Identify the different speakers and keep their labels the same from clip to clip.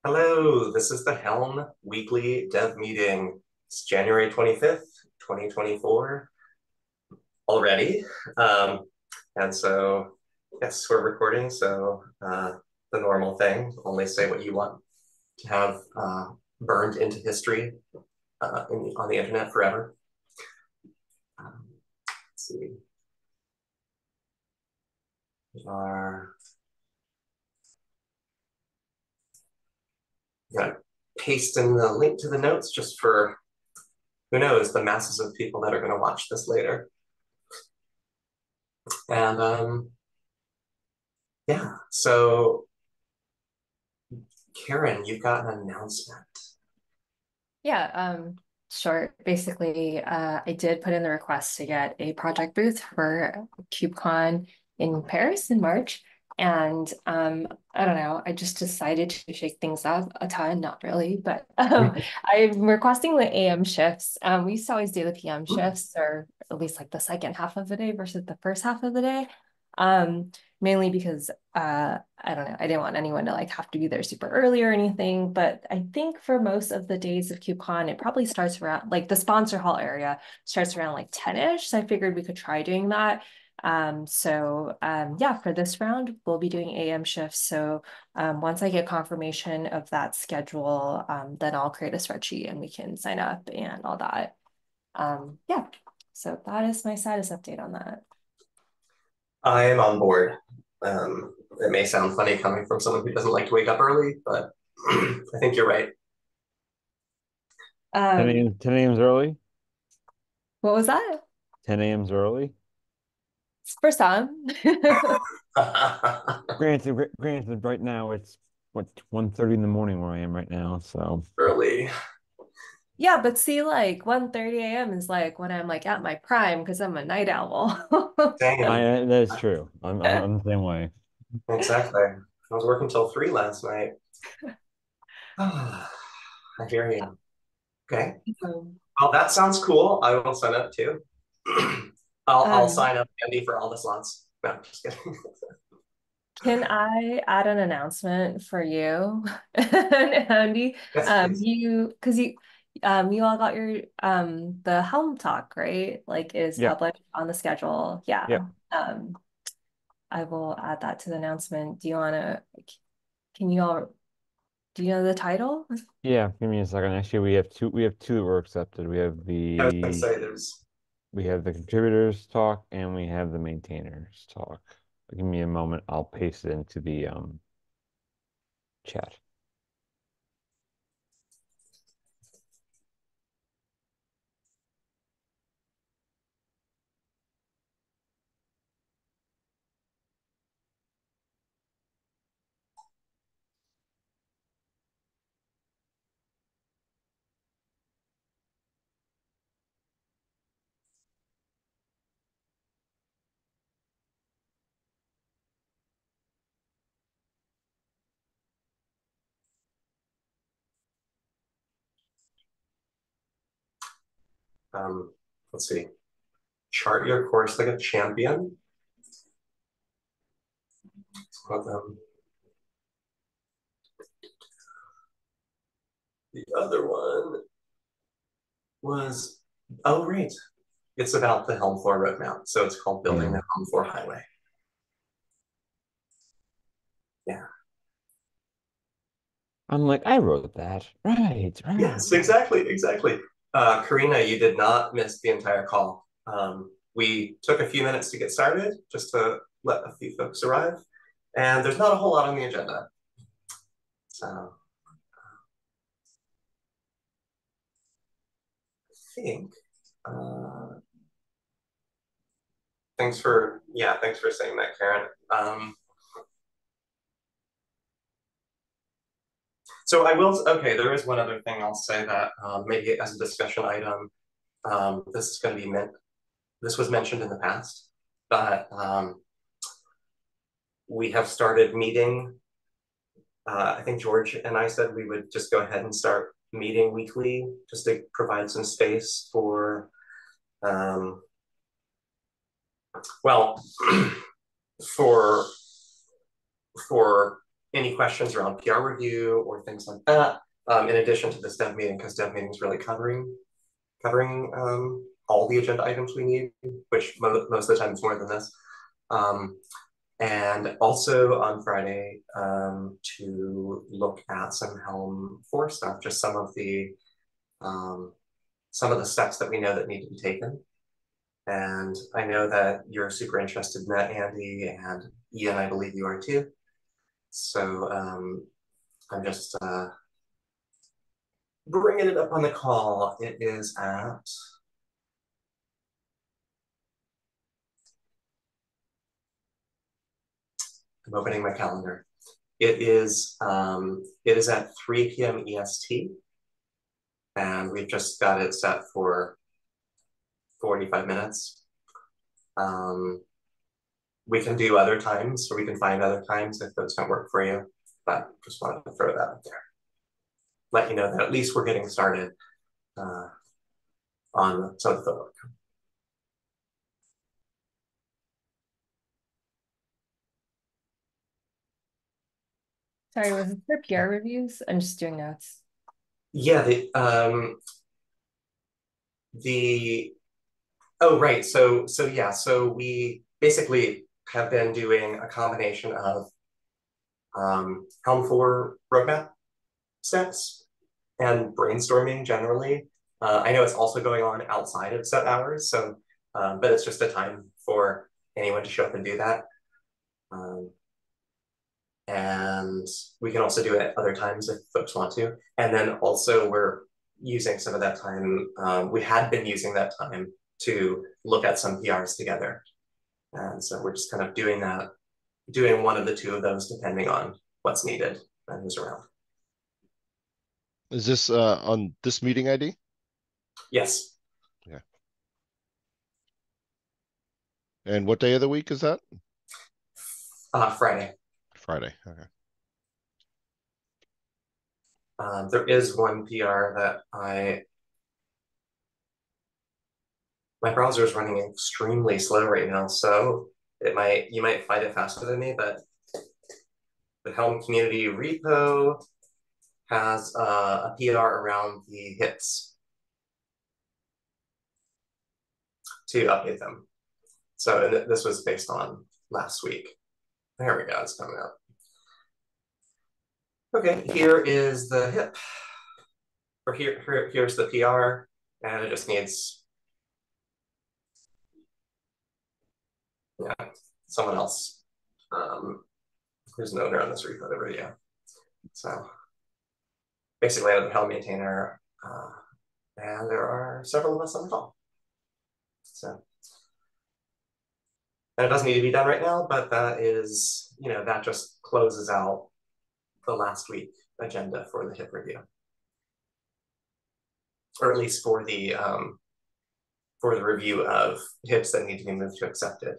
Speaker 1: Hello, this is the Helm weekly dev meeting. It's January 25th, 2024 already. Um, and so, yes, we're recording. The normal thing, only say what you want to have burned into history on the internet forever. Let's see. We are gonna paste in the link to the notes just for who knows, the masses of people that are going to watch this later. And yeah, so Karen, you've got an announcement.
Speaker 2: Yeah, short. Basically, I did put in the request to get a project booth for KubeCon in Paris in March. And I don't know, I just decided to shake things up a ton, not really, but I'm requesting the AM shifts. We used to always do the PM shifts, or at least like the second half of the day versus the first half of the day. Mainly because I don't know, I didn't want anyone to like have to be there super early or anything. But I think for most of the days of KubeCon, it probably starts around like the sponsor hall area starts around like 10-ish. So I figured we could try doing that. Yeah, for this round, we'll be doing AM shifts. So once I get confirmation of that schedule, then I'll create a spreadsheet and we can sign up and all that. Yeah, so that is my status update on that.
Speaker 1: I am on board. It may sound funny coming from someone who doesn't like to wake up early, but I think you're right.
Speaker 2: Um,
Speaker 3: 10 a.m. is early.
Speaker 2: what was that?
Speaker 3: 10 a.m. is early.
Speaker 2: For some.
Speaker 3: Granted, right now it's what 1:30 in the morning where I am right now. So
Speaker 1: Early.
Speaker 2: Yeah, but see, like 1:30 a.m. is like when I'm like at my prime because I'm a night owl.
Speaker 1: Damn.
Speaker 3: that is true. I'm the same way.
Speaker 1: Exactly. I was working till 3 last night. I hear you. Okay. Well, that sounds cool. I will sign up too. I'll
Speaker 2: Um,
Speaker 1: sign up, Andy, for all the slots. No, just kidding.
Speaker 2: can I add an announcement for you and Andy?
Speaker 1: Yes, please.
Speaker 2: You all got your the Helm talk, right? Like is
Speaker 3: Yep.
Speaker 2: published on the schedule.
Speaker 3: Yep.
Speaker 2: Yeah. I will add that to the announcement. Can you all do you know the title?
Speaker 3: Yeah. Give me a second. Actually, we have two that were accepted.
Speaker 1: I was going to say there's.
Speaker 3: We have the contributors talk and we have the maintainers talk. Give me a moment. I'll paste it into the chat.
Speaker 1: Um, let's see. Chart your course like a champion. The other one was, oh, right. It's about the Helm 4 roadmap. So it's called Building the
Speaker 3: Mm.
Speaker 1: Helm 4 Highway. Yeah.
Speaker 3: I'm like, I wrote that. Right,
Speaker 1: Yes,
Speaker 3: right.
Speaker 1: exactly, exactly. Karina, you did not miss the entire call. We took a few minutes to get started just to let a few folks arrive, and there's not a whole lot on the agenda. So I think thanks for saying that, Karen. So I will, okay, there is one other thing I'll say that maybe as a discussion item, this is going to be this was mentioned in the past, but we have started meeting. I think George and I said we would just go ahead and start meeting weekly just to provide some space for, um, well, for for any questions around PR review or things like that, in addition to this dev meeting, because dev meeting is really covering all the agenda items we need, which most of the time is more than this. And also on Friday, to look at some Helm 4 stuff, just some of the steps that we know that need to be taken. And I know that you're super interested in that, Andy, and Ian, I believe you are too. So I'm just bringing it up on the call. It is at I'm opening my calendar. It is at 3 p.m. EST, and we've just got it set for 45 minutes. We can do other times, or we can find other times if those don't work for you, but just wanted to throw that out there. Let you know that at least we're getting started on some of the work.
Speaker 2: Sorry, was it for PR reviews? I'm just doing notes.
Speaker 1: Yeah, oh right, so yeah, so we basically have been doing a combination of Helm 4 roadmap steps and brainstorming generally. I know it's also going on outside of set hours, so but it's just a time for anyone to show up and do that. And we can also do it at other times if folks want to. And then also we're using some of that time, we had been using that time to look at some PRs together. And so we're just kind of doing that, doing one of the two of those depending on what's needed and who's around.
Speaker 4: Is this on this meeting ID?
Speaker 1: Yes.
Speaker 4: Yeah. And what day of the week is that?
Speaker 1: Friday.
Speaker 4: Friday. Okay.
Speaker 1: There is one PR that my browser is running extremely slow right now, so you might find it faster than me, but the Helm community repo has a PR around the hits to update them. So this was based on last week. There we go, it's coming up. Okay, here is the hip. Or here's the PR, and it just needs someone else who's an owner on this repo the video. So basically I'm the Helm maintainer, and there are several of us on the call. So, and it doesn't need to be done right now, but that is, that just closes out the last week agenda for the HIP review. Or at least for the review of HIPs that need to be moved to accepted.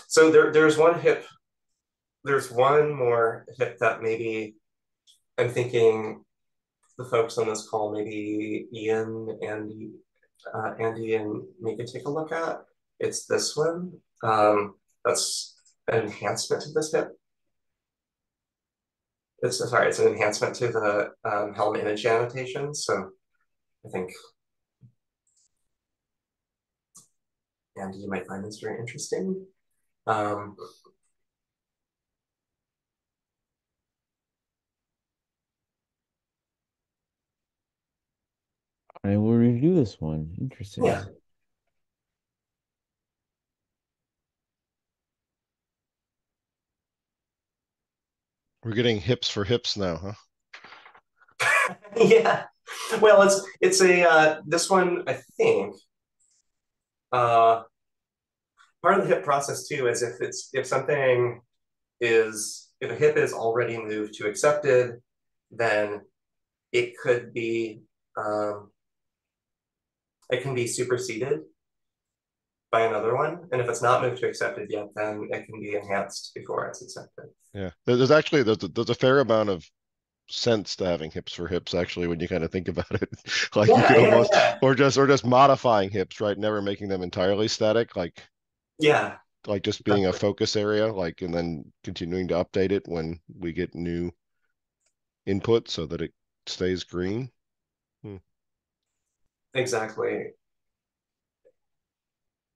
Speaker 1: So there's one HIP, there's one more HIP that maybe I'm thinking the folks on this call, maybe Ian, Andy, and me could take a look at. It's this one. That's an enhancement to this HIP. It's an enhancement to the Helm image annotation. So I think Andy, you might find this very interesting.
Speaker 3: I will review this one. Interesting.
Speaker 1: Yeah.
Speaker 4: We're getting hips for hips now, huh?
Speaker 1: Yeah. Well, it's a this one, I think. Part of the HIP process too is if a HIP is already moved to accepted, then it could be it can be superseded by another one. And if it's not moved to accepted yet, then it can be enhanced before it's accepted.
Speaker 4: Yeah, there's actually there's a fair amount of sense to having hips for hips actually when you kind of think about it. Like you
Speaker 1: Yeah,
Speaker 4: could
Speaker 1: yeah,
Speaker 4: almost
Speaker 1: yeah.
Speaker 4: or just modifying hips, right? Never making them entirely static,
Speaker 1: Yeah,
Speaker 4: like just being a focus area, like and then continuing to update it when we get new input so that it stays green. Hmm.
Speaker 1: exactly.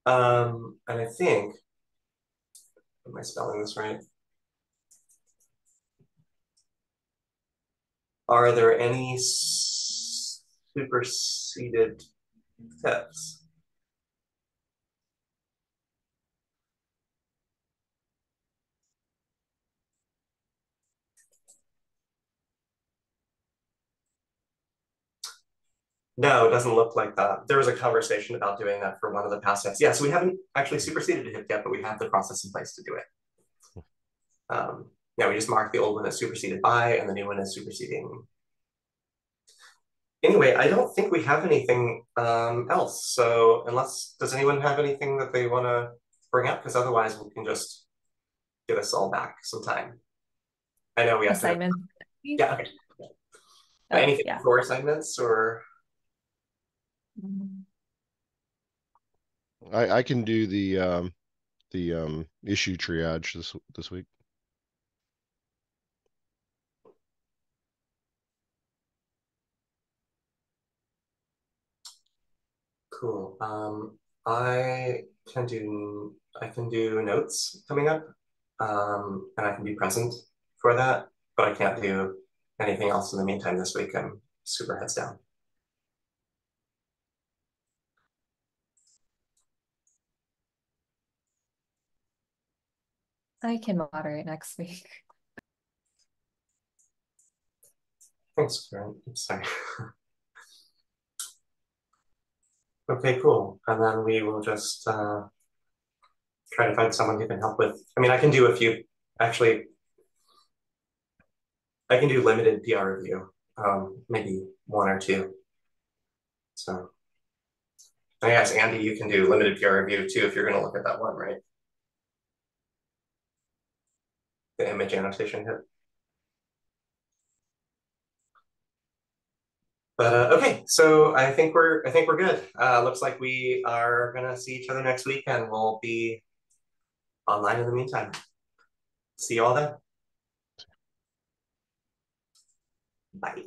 Speaker 1: And I think, am I spelling this right? Are there any superseded tips? No, it doesn't look like that. There was a conversation about doing that for one of the past steps. Yeah, so we haven't actually superseded a hip yet, but we have the process in place to do it. Yeah, we just mark the old one as superseded by, and the new one is superseding. Anyway, I don't think we have anything else. So does anyone have anything that they want to bring up? Because otherwise we can just give us all back some time. I know we have to.
Speaker 2: Assignment.
Speaker 1: Yeah, okay.
Speaker 2: Oh,
Speaker 1: Anything
Speaker 2: yeah.
Speaker 1: for assignments or?
Speaker 4: I can do the issue triage this week.
Speaker 1: Cool. I can do notes coming up, and I can be present for that, but I can't do anything else in the meantime this week. I'm super heads down.
Speaker 2: I can moderate next week.
Speaker 1: Thanks, Karen. Sorry. Okay, cool. And then we will just try to find someone who can help with. I mean, I can do a few. Actually, I can do limited PR review, maybe one or two. So I guess Andy, you can do limited PR review too if you're going to look at that one, right? The image annotation hit. But okay, so I think we're good. Looks like we are gonna see each other next week, and we'll be online in the meantime. See you all then. Bye.